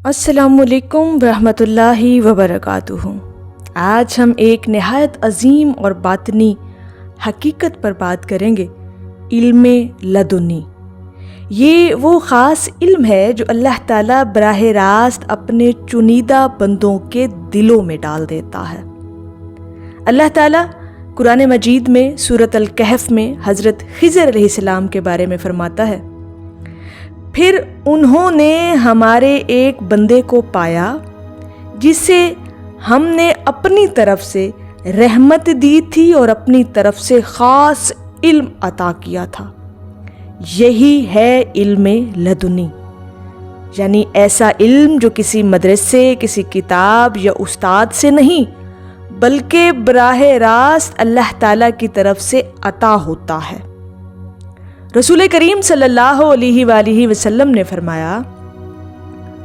السلام علیکم ورحمۃ اللہ وبرکاتہ۔ آج ہم ایک نہایت عظیم اور باطنی حقیقت پر بات کریں گے، علم لدنی۔ یہ وہ خاص علم ہے جو اللہ تعالیٰ براہ راست اپنے چنیدہ بندوں کے دلوں میں ڈال دیتا ہے۔ اللہ تعالیٰ قرآن مجید میں سورۃ الکہف میں حضرت خضر علیہ السلام کے بارے میں فرماتا ہے، پھر انہوں نے ہمارے ایک بندے کو پایا جسے ہم نے اپنی طرف سے رحمت دی تھی اور اپنی طرف سے خاص علم عطا کیا تھا۔ یہی ہے علم لدنی، یعنی ایسا علم جو کسی مدرسے، کسی کتاب یا استاد سے نہیں بلکہ براہ راست اللہ تعالیٰ کی طرف سے عطا ہوتا ہے۔ رسول کریم صلی اللہ علیہ وآلہ وسلم نے فرمایا،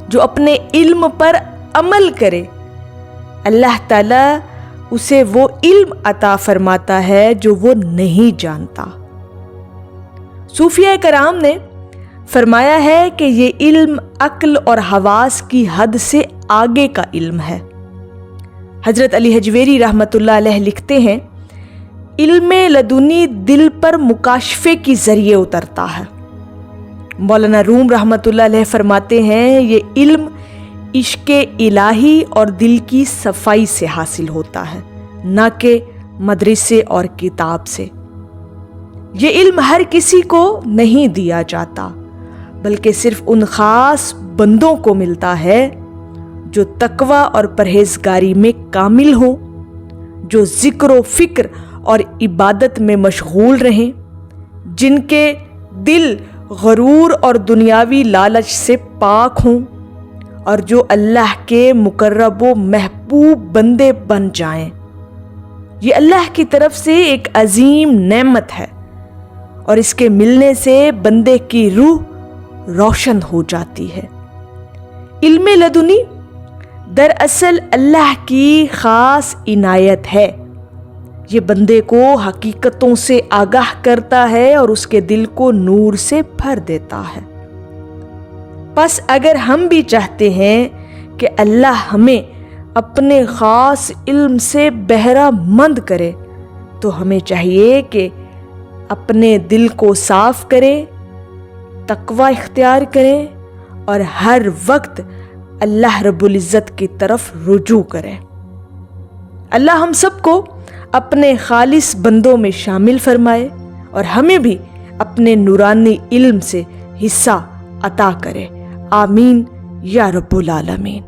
جو اپنے علم پر عمل کرے اللہ تعالیٰ اسے وہ علم عطا فرماتا ہے جو وہ نہیں جانتا۔ صوفیہ کرام نے فرمایا ہے کہ یہ علم عقل اور حواس کی حد سے آگے کا علم ہے۔ حضرت علی حجویری رحمۃ اللہ علیہ لکھتے ہیں، علم لدنی دل پر مکاشفے کی ذریعے اترتا ہے۔ مولانا روم رحمۃ اللہ علیہ فرماتے ہیں، یہ علم عشق الہی اور دل کی صفائی سے حاصل ہوتا ہے، نہ کہ مدرسے اور کتاب سے۔ یہ علم ہر کسی کو نہیں دیا جاتا بلکہ صرف ان خاص بندوں کو ملتا ہے جو تقوی اور پرہیزگاری میں کامل ہوں، جو ذکر و فکر اور عبادت میں مشغول رہیں، جن کے دل غرور اور دنیاوی لالچ سے پاک ہوں، اور جو اللہ کے مقرب و محبوب بندے بن جائیں۔ یہ اللہ کی طرف سے ایک عظیم نعمت ہے اور اس کے ملنے سے بندے کی روح روشن ہو جاتی ہے۔ علم لدنی دراصل اللہ کی خاص عنایت ہے۔ یہ بندے کو حقیقتوں سے آگاہ کرتا ہے اور اس کے دل کو نور سے بھر دیتا ہے۔ پس اگر ہم بھی چاہتے ہیں کہ اللہ ہمیں اپنے خاص علم سے بہرہ مند کرے تو ہمیں چاہیے کہ اپنے دل کو صاف کریں، تقوی اختیار کریں اور ہر وقت اللہ رب العزت کی طرف رجوع کریں۔ اللہ ہم سب کو اپنے خالص بندوں میں شامل فرمائے اور ہمیں بھی اپنے نورانی علم سے حصہ عطا کرے۔ آمین یا رب العالمین۔